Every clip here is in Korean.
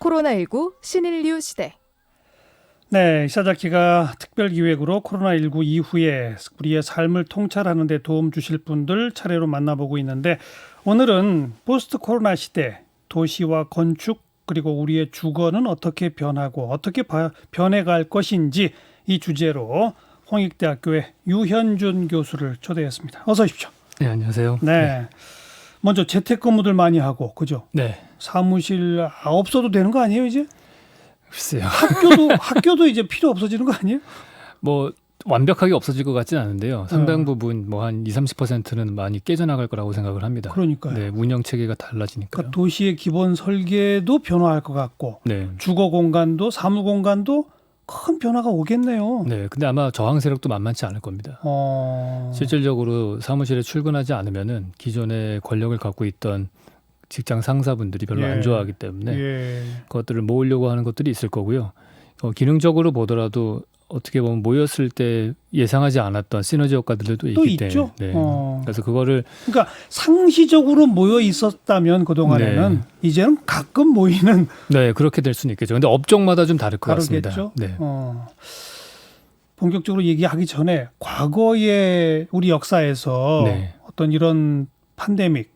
코로나19 신인류 시대. 네, 이사자키가 특별기획으로 코로나19 이후에 우리의 삶을 통찰하는 데 도움 주실 분들 차례로 만나보고 있는데, 오늘은 포스트 코로나 시대, 도시와 건축 그리고 우리의 주거는 어떻게 변하고 어떻게 변해갈 것인지, 이 주제로 홍익대학교의 유현준 교수를 초대했습니다. 어서 오십시오. 네, 안녕하세요. 네. 먼저 재택근무들 많이 하고, 그죠? 네. 사무실 없어도 되는 거 아니에요, 이제? 글쎄요. 학교도 이제 필요 없어지는 거 아니에요? 뭐 완벽하게 없어질 것 같지는 않은데요. 상당 부분 뭐 한 20-30%는 많이 깨져나갈 거라고 생각을 합니다. 그러니까요. 네, 운영 체계가 달라지니까요. 그러니까 도시의 기본 설계도 변화할 것 같고, 네. 주거 공간도 사무 공간도 큰 변화가 오겠네요. 네, 근데 아마 저항 세력도 만만치 않을 겁니다. 실질적으로 사무실에 출근하지 않으면은 기존의 권력을 갖고 있던 직장 상사분들이 별로 안 좋아하기 때문에 그것들을 모으려고 하는 것들이 있을 거고요. 기능적으로 보더라도 어떻게 보면 모였을 때 예상하지 않았던 시너지 효과들도 있기 때문에. 네. 그래서 그거를 그러니까 상시적으로 모여 있었다면 그동안에는 이제는 가끔 모이는. 네, 그렇게 될 수는 있겠죠. 근데 업종마다 좀 다를 것 다르겠죠? 같습니다. 네. 본격적으로 얘기하기 전에 과거의 우리 역사에서 어떤 이런 팬데믹이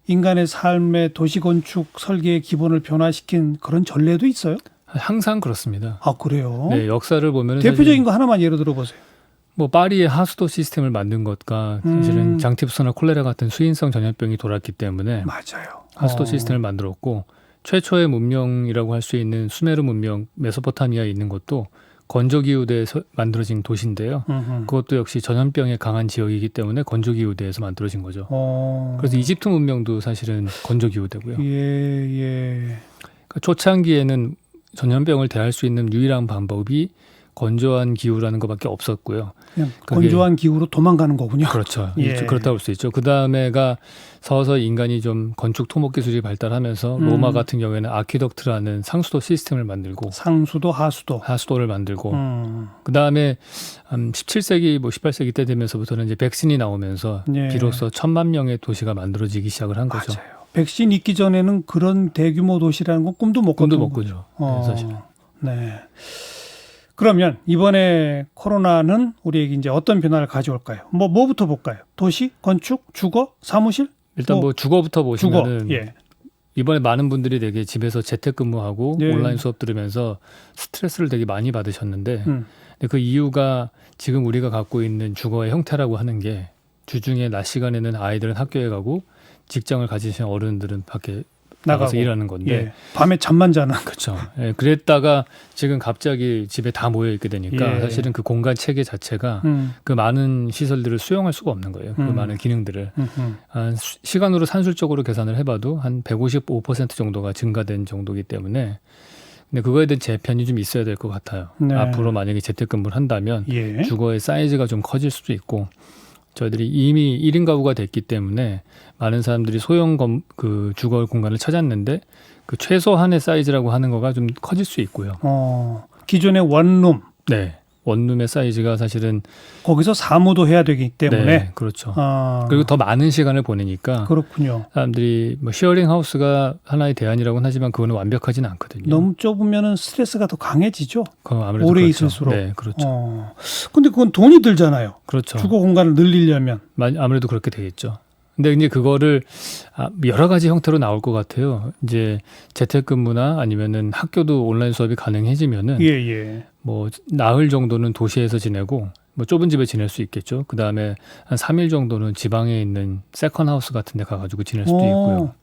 인간의 삶의 도시건축 설계의 기본을 변화시킨 그런 전례도 있어요? 항상 그렇습니다. 아, 그래요? 네, 역사를 보면 대표적인 거 하나만 예로 들어보세요. 뭐 파리의 하수도 시스템을 만든 것과 사실은 장티푸스나 콜레라 같은 수인성 전염병이 돌았기 때문에 맞아요. 하수도 시스템을 만들었고, 최초의 문명이라고 할 수 있는 수메르 문명, 메소포타미아에 있는 것도 건조기후대에서 만들어진 도시인데요. 그것도 역시 전염병에 강한 지역이기 때문에 건조기후대에서 만들어진 거죠. 그래서 이집트 문명도 사실은 건조기후대고요. 그러니까 초창기에는 전염병을 대할 수 있는 유일한 방법이 건조한 기후라는 것밖에 없었고요. 그냥 건조한 기후로 도망가는 거군요. 그렇죠. 그렇다고 볼 수 있죠. 그 다음에가 서서히 인간이 좀 건축 토목 기술이 발달하면서 로마 같은 경우에는 아퀴덕트라는 상수도 시스템을 만들고, 상수도 하수도를 만들고, 그 다음에 17세기, 뭐 18세기 때 되면서부터는 이제 백신이 나오면서 비로소 1,000만 명의 도시가 만들어지기 시작을 한 거죠. 맞아요. 백신 있기 전에는 그런 대규모 도시라는 건 꿈도 못 꾸죠. 사실. 네. 그러면 이번에 코로나는 우리에게 이제 어떤 변화를 가져올까요? 뭐부터 볼까요? 도시, 건축, 주거, 사무실? 일단 뭐 주거부터 보시면은 주거. 이번에 많은 분들이 되게 집에서 재택근무하고 온라인 수업 들으면서 스트레스를 되게 많이 받으셨는데, 근데 그 이유가 지금 우리가 갖고 있는 주거의 형태라고 하는 게, 주중에 낮 시간에는 아이들은 학교에 가고 직장을 가지신 어른들은 밖에 나가서 일하는 건데, 밤에 잠만 자는. 그렇죠. 그랬다가 지금 갑자기 집에 다 모여 있게 되니까 사실은 그 공간 체계 자체가 그 많은 시설들을 수용할 수가 없는 거예요. 그 많은 기능들을. 시간으로 산술적으로 계산을 해봐도 한 155% 정도가 증가된 정도이기 때문에, 근데 그거에 대한 재편이 좀 있어야 될 것 같아요. 앞으로 만약에 재택근무를 한다면 주거의 사이즈가 좀 커질 수도 있고, 저희들이 이미 1인 가구가 됐기 때문에 많은 사람들이 소형 주거 공간을 찾았는데, 그 최소한의 사이즈라고 하는 거가 좀 커질 수 있고요. 기존의 원룸. 네. 원룸의 사이즈가 사실은 거기서 사무도 해야 되기 때문에. 네, 그렇죠. 그리고 더 많은 시간을 보내니까. 그렇군요. 사람들이 뭐 시어링 하우스가 하나의 대안이라고는 하지만 그거는 완벽하지는 않거든요. 너무 좁으면 스트레스가 더 강해지죠. 아무래도 오래 그렇죠. 있을수록. 네, 그렇죠. 근데 그건 돈이 들잖아요. 그렇죠. 주거 공간을 늘리려면. 아무래도 그렇게 되겠죠. 근데 이제 그거를 여러 가지 형태로 나올 것 같아요. 이제 재택근무나 아니면은 학교도 온라인 수업이 가능해지면은 뭐 나흘 정도는 도시에서 지내고, 뭐 좁은 집에 지낼 수 있겠죠. 그 다음에 한 3일 정도는 지방에 있는 세컨 하우스 같은 데 가가지고 지낼 수도 있고요.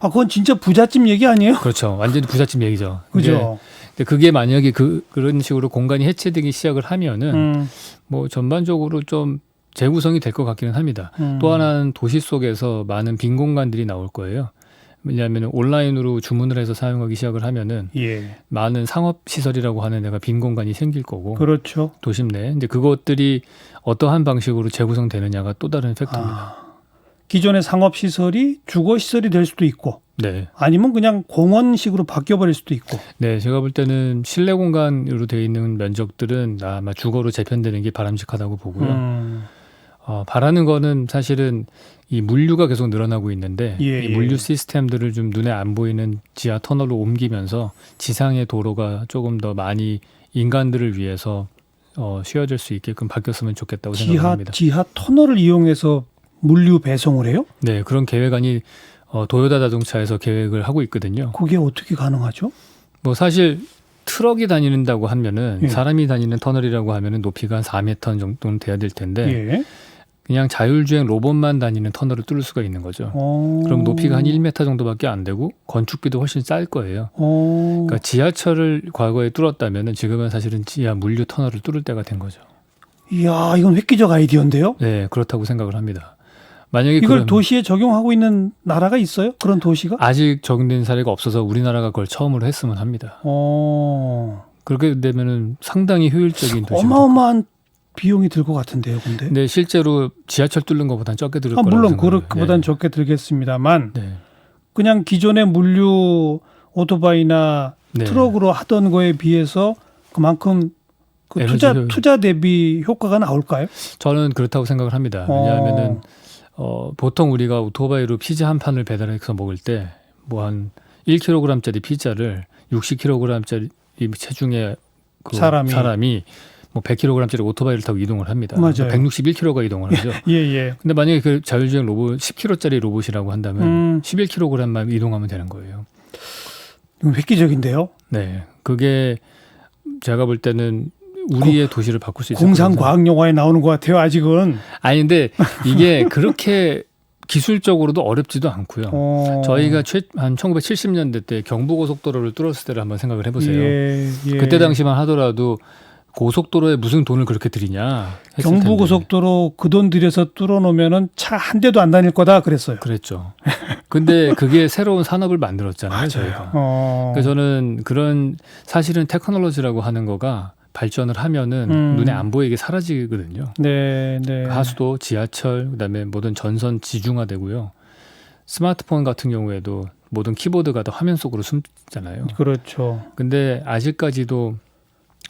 그건 진짜 부잣집 얘기 아니에요? 그렇죠. 완전히 부잣집 얘기죠. 그죠. 근데 그게 만약에 그런 식으로 공간이 해체되기 시작을 하면은 뭐 전반적으로 좀 재구성이 될 것 같기는 합니다. 또 하나는 도시 속에서 많은 빈 공간들이 나올 거예요. 왜냐하면 온라인으로 주문을 해서 사용하기 시작을 하면은 많은 상업 시설이라고 하는 데가 빈 공간이 생길 거고, 그렇죠. 도심 내에. 근데 그것들이 어떠한 방식으로 재구성되느냐가 또 다른 팩터입니다. 기존의 상업 시설이 주거 시설이 될 수도 있고, 아니면 그냥 공원식으로 바뀌어버릴 수도 있고. 네, 제가 볼 때는 실내 공간으로 되어 있는 면적들은 아마 주거로 재편되는 게 바람직하다고 보고요. 바라는 거는 사실은 이 물류가 계속 늘어나고 있는데 예, 이 예. 물류 시스템들을 좀 눈에 안 보이는 지하 터널로 옮기면서 지상의 도로가 조금 더 많이 인간들을 위해서 쉬어질 수 있게끔 바뀌었으면 좋겠다고 생각합니다. 지하 터널을 이용해서 물류 배송을 해요? 네, 그런 계획안이 도요타 자동차에서 계획을 하고 있거든요. 그게 어떻게 가능하죠? 뭐 사실 트럭이 다니는다고 하면은 예. 사람이 다니는 터널이라고 하면은 높이가 한 4m 정도는 돼야 될 텐데 예. 그냥 자율주행 로봇만 다니는 터널을 뚫을 수가 있는 거죠. 그럼 높이가 한 1m 정도밖에 안 되고 건축비도 훨씬 쌀 거예요. 그러니까 지하철을 과거에 뚫었다면은 지금은 사실은 지하 물류 터널을 뚫을 때가 된 거죠. 이야, 이건 획기적 아이디어인데요? 네, 그렇다고 생각을 합니다. 만약에 이걸 도시에 적용하고 있는 나라가 있어요? 그런 도시가? 아직 적용된 사례가 없어서 우리나라가 그걸 처음으로 했으면 합니다. 그렇게 되면은 상당히 효율적인 도시. 어마어마한 비용이 들 것 같은데요, 근데? 근데 실제로 지하철 뚫는 것보다는 적게 들을 거라고 물론 생각해요. 그보단 적게 들겠습니다만 네. 그냥 기존의 물류 오토바이나 네. 트럭으로 하던 거에 비해서 그만큼 그 에너지 효율. 투자 대비 효과가 나올까요? 저는 그렇다고 생각을 합니다. 왜냐하면은 보통 우리가 오토바이로 피자 한 판을 배달해서 먹을 때 뭐 한 1kg짜리 피자를 60kg짜리 체중의 그 사람이 뭐 100kg짜리 오토바이를 타고 이동을 합니다. 맞아요. 161kg가 이동을 하죠. 예. 근데 만약에 그 자율주행 로봇 10kg짜리 로봇이라고 한다면 11kg만 이동하면 되는 거예요. 획기적인데요. 네, 그게 제가 볼 때는 우리의 도시를 바꿀 수 있을 공상 과학 영화에 나오는 것 같아요. 아직은. 아니 근데 이게 그렇게 기술적으로도 어렵지도 않고요. 저희가 한 1970년대 때 경부고속도로를 뚫었을 때를 한번 생각을 해보세요. 예. 그때 당시만 하더라도 고속도로에 무슨 돈을 그렇게 들이냐 했을 경부고속도로 그 돈 들여서 뚫어놓으면은 차 한 대도 안 다닐 거다 그랬어요. 그랬죠. 근데 그게 새로운 산업을 만들었잖아요. 저희가. 그래서 저는 그런 사실은 테크놀로지라고 하는 거가 발전을 하면은 눈에 안 보이게 사라지거든요. 네. 하수도, 지하철, 그다음에 모든 전선 지중화되고요. 스마트폰 같은 경우에도 모든 키보드가 다 화면 속으로 숨잖아요. 그렇죠. 근데 아직까지도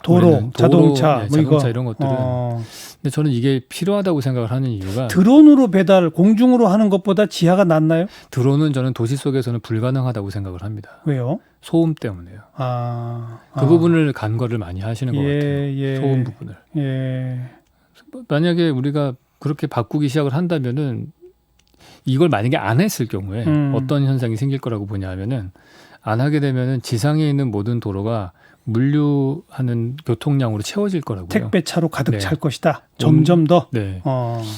도로, 자동차, 뭐 자동차 이런 것들은 근데 저는 이게 필요하다고 생각을 하는 이유가 드론으로 공중으로 하는 것보다 지하가 낫나요? 드론은 저는 도시 속에서는 불가능하다고 생각을 합니다. 왜요? 소음 때문에요. 그 부분을 간과를 많이 하시는 것 같아요. 소음 부분을. 만약에 우리가 그렇게 바꾸기 시작을 한다면은 이걸 만약에 안 했을 경우에 어떤 현상이 생길 거라고 보냐면은 안 하게 되면은 지상에 있는 모든 도로가 물류하는 교통량으로 채워질 거라고요. 택배차로 가득 찰 것이다. 점점 더. 네.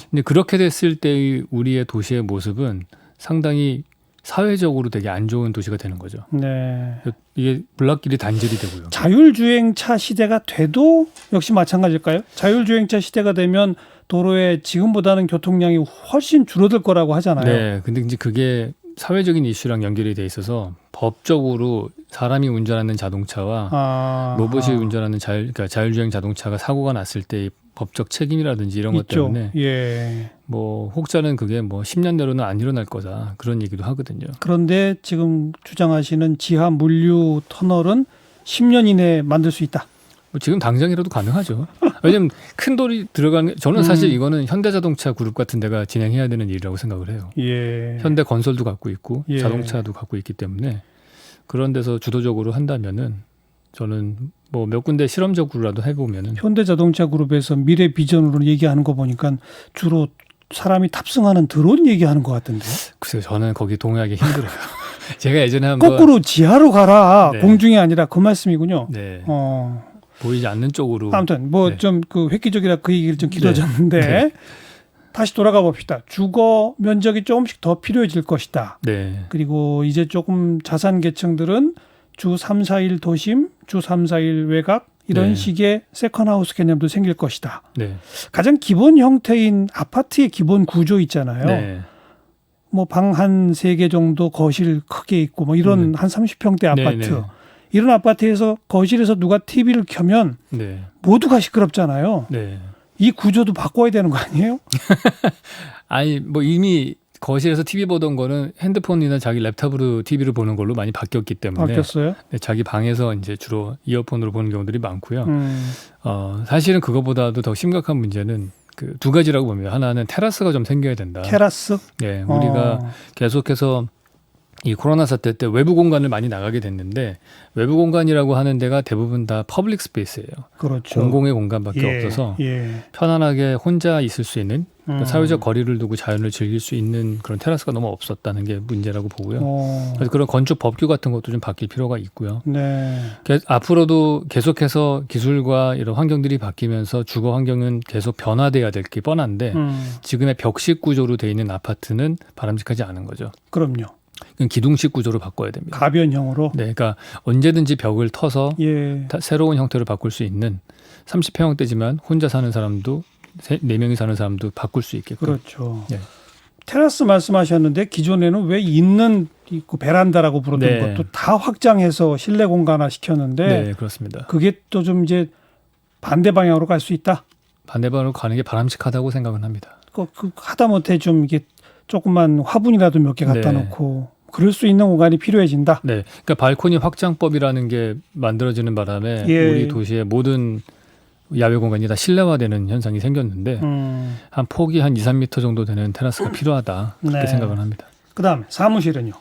근데 그렇게 됐을 때의 우리의 도시의 모습은 상당히 사회적으로 되게 안 좋은 도시가 되는 거죠. 네. 이게 블락길이 단절이 되고요. 자율주행차 시대가 돼도 역시 마찬가지일까요? 자율주행차 시대가 되면 도로에 지금보다는 교통량이 훨씬 줄어들 거라고 하잖아요. 네. 근데 이제 그게 사회적인 이슈랑 연결이 돼 있어서 법적으로 사람이 운전하는 자동차와 로봇이 운전하는 그러니까 자율주행 자동차가 사고가 났을 때 법적 책임이라든지 이런 것 때문에 뭐 혹자는 그게 뭐 10년 내로는 안 일어날 거다 그런 얘기도 하거든요. 그런데 지금 주장하시는 지하 물류 터널은 10년 이내에 만들 수 있다. 지금 당장이라도 가능하죠. 왜냐하면 큰 돈이 들어가는 저는 사실 이거는 현대자동차 그룹 같은 데가 진행해야 되는 일이라고 생각을 해요. 현대건설도 갖고 있고 자동차도 갖고 있기 때문에 그런 데서 주도적으로 한다면은 저는 뭐 몇 군데 실험적으로라도 해보면은 현대자동차 그룹에서 미래 비전으로 얘기하는 거 보니까 주로 사람이 탑승하는 드론 얘기하는 것 같은데. 글쎄요, 저는 거기 동의하기 힘들어요. 제가 예전에 한번 거꾸로 지하로 가라. 공중이 아니라 그 말씀이군요. 네. 보이지 않는 쪽으로. 아무튼 뭐 좀 그 획기적이라 그 얘기를 좀 길어졌는데 다시 돌아가 봅시다. 주거 면적이 조금씩 더 필요해질 것이다. 그리고 이제 조금 자산 계층들은 주 3, 4일 도심, 주 3, 4일 외곽 이런 식의 세컨하우스 개념도 생길 것이다. 가장 기본 형태인 아파트의 기본 구조 있잖아요. 뭐 방 한 3개 정도 거실 크게 있고 뭐 이런 한 30평대 아파트. 이런 아파트에서 거실에서 누가 TV를 켜면 모두가 시끄럽잖아요. 이 구조도 바꿔야 되는 거 아니에요? 아니 뭐 이미 거실에서 TV 보던 거는 핸드폰이나 자기 랩탑으로 TV를 보는 걸로 많이 바뀌었기 때문에 바뀌었어요? 자기 방에서 이제 주로 이어폰으로 보는 경우들이 많고요. 사실은 그거보다도 더 심각한 문제는 그 두 가지라고 봅니다. 하나는 테라스가 좀 생겨야 된다. 테라스? 네, 우리가 계속해서 이 코로나 사태 때 외부 공간을 많이 나가게 됐는데 외부 공간이라고 하는 데가 대부분 다 퍼블릭 스페이스예요. 그렇죠. 공공의 공간밖에 없어서 편안하게 혼자 있을 수 있는 그러니까 사회적 거리를 두고 자연을 즐길 수 있는 그런 테라스가 너무 없었다는 게 문제라고 보고요. 그래서 그런 건축 법규 같은 것도 좀 바뀔 필요가 있고요. 네. 앞으로도 계속해서 기술과 이런 환경들이 바뀌면서 주거 환경은 계속 변화돼야 될 게 뻔한데 지금의 벽식 구조로 돼 있는 아파트는 바람직하지 않은 거죠. 그럼요. 기둥식 구조로 바꿔야 됩니다. 가변형으로. 네, 그러니까 언제든지 벽을 터서 예. 새로운 형태로 바꿀 수 있는 30평형대지만 혼자 사는 사람도 4명이 사는 사람도 바꿀 수 있게끔. 그렇죠. 네. 테라스 말씀하셨는데 기존에는 왜 있는 있고 베란다라고 부르던 네. 것도 다 확장해서 실내 공간화 시켰는데 네, 그렇습니다. 그게 또 좀 이제 반대 방향으로 갈 수 있다. 반대방으로 가는 게 바람직하다고 생각은 합니다. 그 하다못해 좀 이게 조금만 화분이라도 몇 개 갖다 네. 놓고 그럴 수 있는 공간이 필요해진다. 네, 그러니까 발코니 확장법이라는 게 만들어지는 바람에 예. 우리 도시의 모든 야외 공간이 다 실내화되는 현상이 생겼는데 한 폭이 한 2, 3m 정도 되는 테라스가 필요하다 그렇게 네. 생각을 합니다. 그다음에 사무실은요.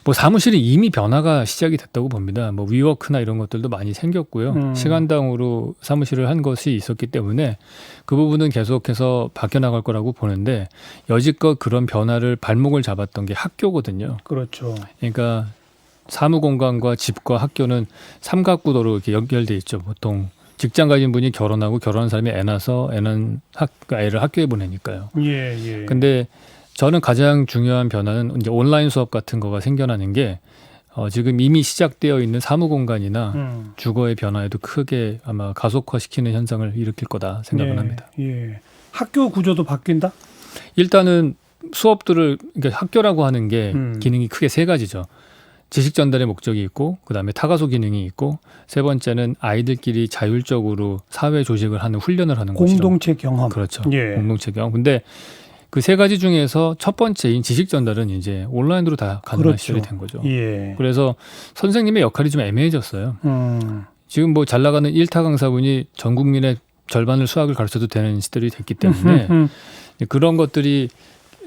뭐 사무실이 이미 변화가 시작이 됐다고 봅니다. 뭐 위워크나 이런 것들도 많이 생겼고요. 시간당으로 사무실을 한 것이 있었기 때문에 그 부분은 계속해서 바뀌어 나갈 거라고 보는데 여지껏 그런 변화를 발목을 잡았던 게 학교거든요. 그렇죠. 그러니까 사무공간과 집과 학교는 삼각구도로 이렇게 연결돼 있죠. 보통 직장 가진 분이 결혼하고 결혼한 사람이 애 낳아서 애를 학교에 보내니까요. 예, 예. 근데 저는 가장 중요한 변화는 이제 온라인 수업 같은 거가 생겨나는 게 지금 이미 시작되어 있는 사무공간이나 주거의 변화에도 크게 아마 가속화시키는 현상을 일으킬 거다 생각을 합니다. 예. 학교 구조도 바뀐다? 일단은 수업들을 그러니까 학교라고 하는 게 기능이 크게 세 가지죠. 지식 전달의 목적이 있고 그다음에 타가소 기능이 있고 세 번째는 아이들끼리 자율적으로 사회 조직을 하는 훈련을 하는 곳이죠. 공동체 경험. 그렇죠. 예. 공동체 경험. 근데 그 세 가지 중에서 첫 번째인 지식 전달은 이제 온라인으로 다 가능한 그렇죠. 시절이 된 거죠. 예. 그래서 선생님의 역할이 좀 애매해졌어요. 지금 뭐 잘 나가는 1타 강사분이 전 국민의 절반을 수학을 가르쳐도 되는 시절이 됐기 때문에 그런 것들이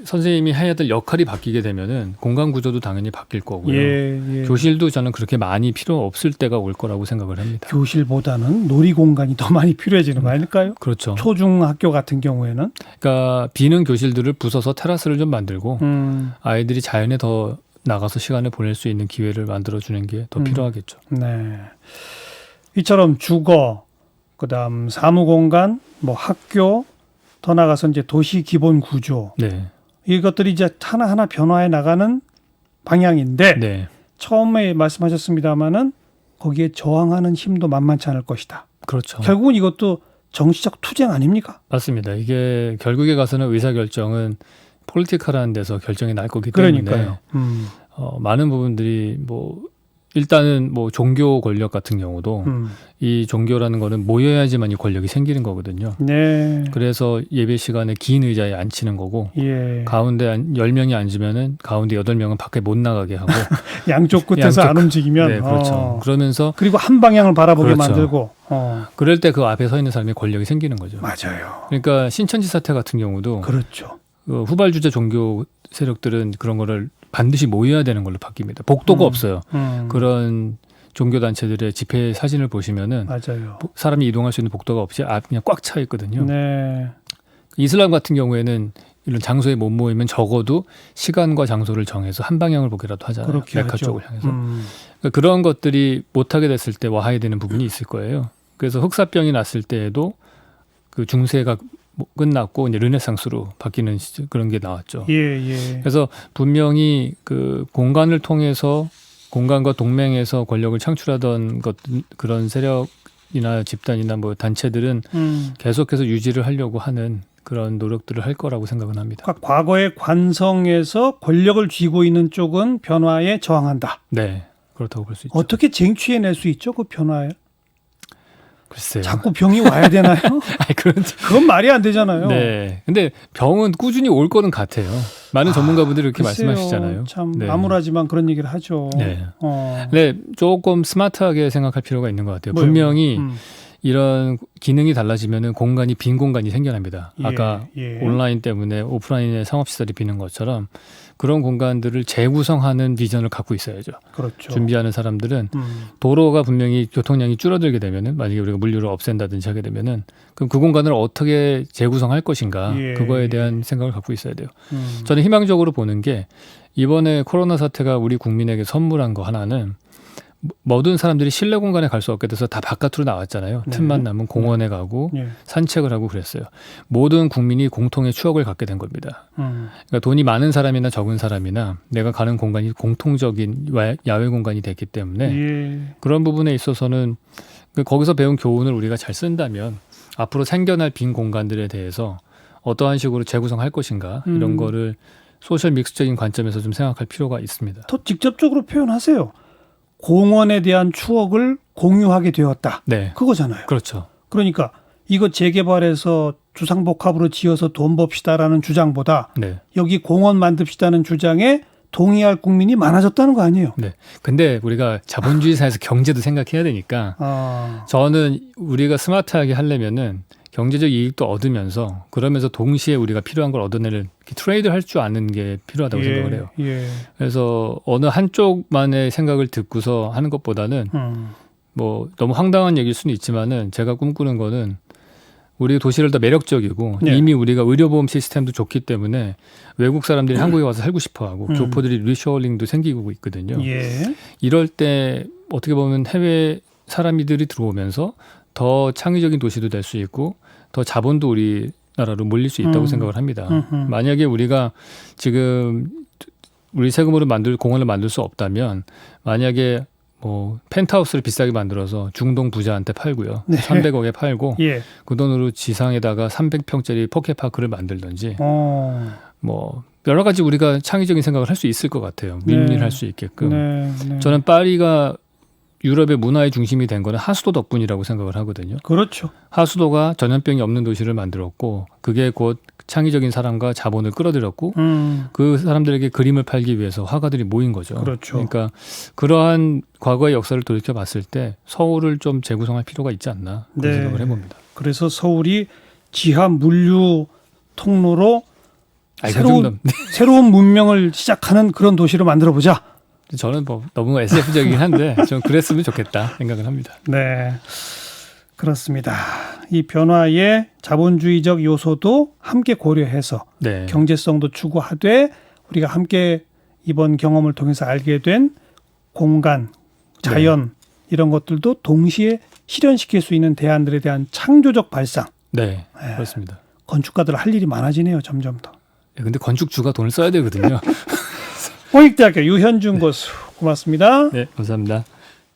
선생님이 해야 될 역할이 바뀌게 되면은 공간 구조도 당연히 바뀔 거고요. 예, 예. 교실도 저는 그렇게 많이 필요 없을 때가 올 거라고 생각을 합니다. 교실보다는 놀이 공간이 더 많이 필요해지는 거 아닐까요? 그렇죠. 초중학교 같은 경우에는 그러니까 비는 교실들을 부숴서 테라스를 좀 만들고 아이들이 자연에 더 나가서 시간을 보낼 수 있는 기회를 만들어주는 게 더 필요하겠죠. 네. 이처럼 주거, 그다음 사무공간, 뭐 학교, 더 나가서 이제 도시 기본 구조 네. 이것들이 이제 하나하나 변화해 나가는 방향인데 네. 처음에 말씀하셨습니다마는 거기에 저항하는 힘도 만만치 않을 것이다. 그렇죠. 결국은 이것도 정치적 투쟁 아닙니까? 맞습니다. 이게 결국에 가서는 의사결정은 폴리티컬한 데서 결정이 날 거기 그러니까요. 때문에 많은 부분들이 뭐 일단은 뭐 종교 권력 같은 경우도 이 종교라는 거는 모여야지만 이 권력이 생기는 거거든요. 네. 그래서 예배 시간에 긴 의자에 앉히는 거고 예. 가운데 10명이 앉으면은 가운데 8명은 밖에 못 나가게 하고 양쪽 끝에서 안 움직이면 네, 그렇죠. 그러면서 그리고 한 방향을 바라보게 그렇죠. 만들고 그럴 때 그 앞에 서 있는 사람이 권력이 생기는 거죠. 맞아요. 그러니까 신천지 사태 같은 경우도 그렇죠. 후발주자 종교 세력들은 그런 거를 반드시 모여야 되는 걸로 바뀝니다. 복도가 없어요. 그런 종교 단체들의 집회 사진을 보시면은 맞아요. 사람이 이동할 수 있는 복도가 없이 그냥 꽉 차 있거든요. 네. 이슬람 같은 경우에는 이런 장소에 못 모이면 적어도 시간과 장소를 정해서 한 방향을 보기라도 하잖아요. 그렇게 메카 하죠. 쪽을 향해서. 그러니까 그런 것들이 못하게 됐을 때 와해야 되는 부분이 있을 거예요. 그래서 흑사병이 났을 때에도 그 중세가 끝났고 이제 르네상스로 바뀌는 그런 게 나왔죠. 예, 예. 그래서 분명히 그 공간을 통해서 공간과 동맹에서 권력을 창출하던 그런 세력이나 집단이나 뭐 단체들은 계속해서 유지를 하려고 하는 그런 노력들을 할 거라고 생각은 합니다. 그러니까 과거의 관성에서 권력을 쥐고 있는 쪽은 변화에 저항한다. 네, 그렇다고 볼 수 있죠. 어떻게 쟁취해낼 수 있죠? 그 변화에. 글쎄요. 자꾸 병이 와야 되나요? 아니, 그건 말이 안 되잖아요. 네. 근데 병은 꾸준히 올 거는 같아요. 많은 전문가분들이 그렇게 글쎄요. 말씀하시잖아요. 참 네. 암울하지만 그런 얘기를 하죠. 네. 네, 조금 스마트하게 생각할 필요가 있는 것 같아요. 뭐요? 분명히 이런 기능이 달라지면은 공간이 빈 공간이 생겨납니다. 예, 아까 예. 온라인 때문에 오프라인의 상업시설이 비는 것처럼 그런 공간들을 재구성하는 비전을 갖고 있어야죠. 그렇죠. 준비하는 사람들은 도로가 분명히 교통량이 줄어들게 되면은 만약에 우리가 물류를 없앤다든지 하게 되면은 그럼 그 공간을 어떻게 재구성할 것인가 예, 그거에 대한 생각을 갖고 있어야 돼요. 저는 희망적으로 보는 게 이번에 코로나 사태가 우리 국민에게 선물한 거 하나는 모든 사람들이 실내 공간에 갈 수 없게 돼서 다 바깥으로 나왔잖아요. 네. 틈만 남은 공원에 가고 예. 산책을 하고 그랬어요. 모든 국민이 공통의 추억을 갖게 된 겁니다. 그러니까 돈이 많은 사람이나 적은 사람이나 내가 가는 공간이 공통적인 야외 공간이 됐기 때문에 예. 그런 부분에 있어서는 거기서 배운 교훈을 우리가 잘 쓴다면 앞으로 생겨날 빈 공간들에 대해서 어떠한 식으로 재구성할 것인가 이런 거를 소셜 믹스적인 관점에서 좀 생각할 필요가 있습니다. 더 직접적으로 표현하세요. 공원에 대한 추억을 공유하게 되었다. 네, 그거잖아요. 그렇죠. 그러니까 이거 재개발해서 주상복합으로 지어서 돈 법시다라는 주장보다 네. 여기 공원 만듭시다는 주장에 동의할 국민이 많아졌다는 거 아니에요? 네. 근데 우리가 자본주의 사회에서 경제도 생각해야 되니까 아, 저는 우리가 스마트하게 하려면은 경제적 이익도 얻으면서 그러면서 동시에 우리가 필요한 걸 얻어내는 트레이드 할 줄 아는 게 필요하다고 생각을 해요. 예. 그래서 어느 한쪽만의 생각을 듣고서 하는 것보다는 뭐 너무 황당한 얘기일 수는 있지만은 제가 꿈꾸는 거는 우리 도시를 더 매력적이고 네. 이미 우리가 의료보험 시스템도 좋기 때문에 외국 사람들이 한국에 와서 살고 싶어하고 교포들이 리쇼어링도 생기고 있거든요. 예. 이럴 때 어떻게 보면 해외 사람들이 들어오면서 더 창의적인 도시도 될 수 있고 더 자본도 우리나라로 몰릴 수 있다고 생각을 합니다. 만약에 우리가 지금 우리 세금으로 공원을 만들 수 없다면 만약에 뭐 펜트하우스를 비싸게 만들어서 중동 부자한테 팔고요. 네. 300억에 팔고 예. 그 돈으로 지상에다가 300평짜리 포켓파크를 만들든지 뭐 여러 가지 우리가 창의적인 생각을 할 수 있을 것 같아요. 윈윈할 수 있게끔. 네. 저는 파리가 유럽의 문화의 중심이 된 거는 하수도 덕분이라고 생각을 하거든요. 그렇죠. 하수도가 전염병이 없는 도시를 만들었고 그게 곧 창의적인 사람과 자본을 끌어들였고 그 사람들에게 그림을 팔기 위해서 화가들이 모인 거죠. 그렇죠. 그러니까 그러한 과거의 역사를 돌이켜 봤을 때 서울을 좀 재구성할 필요가 있지 않나 그런 네. 생각을 해봅니다. 그래서 서울이 지하 물류 통로로 새로운 문명을 시작하는 그런 도시로 만들어보자. 저는 뭐 너무 SF적이긴 한데 좀 그랬으면 좋겠다 생각을 합니다. 네, 그렇습니다. 이 변화의 자본주의적 요소도 함께 고려해서 네. 경제성도 추구하되 우리가 함께 이번 경험을 통해서 알게 된 공간, 자연 이런 것들도 동시에 실현시킬 수 있는 대안들에 대한 창조적 발상. 네, 그렇습니다. 건축가들 할 일이 많아지네요, 점점 더. 근데 건축주가 돈을 써야 되거든요. 홍익대학교 유현준 교수 고맙습니다. 네, 감사합니다.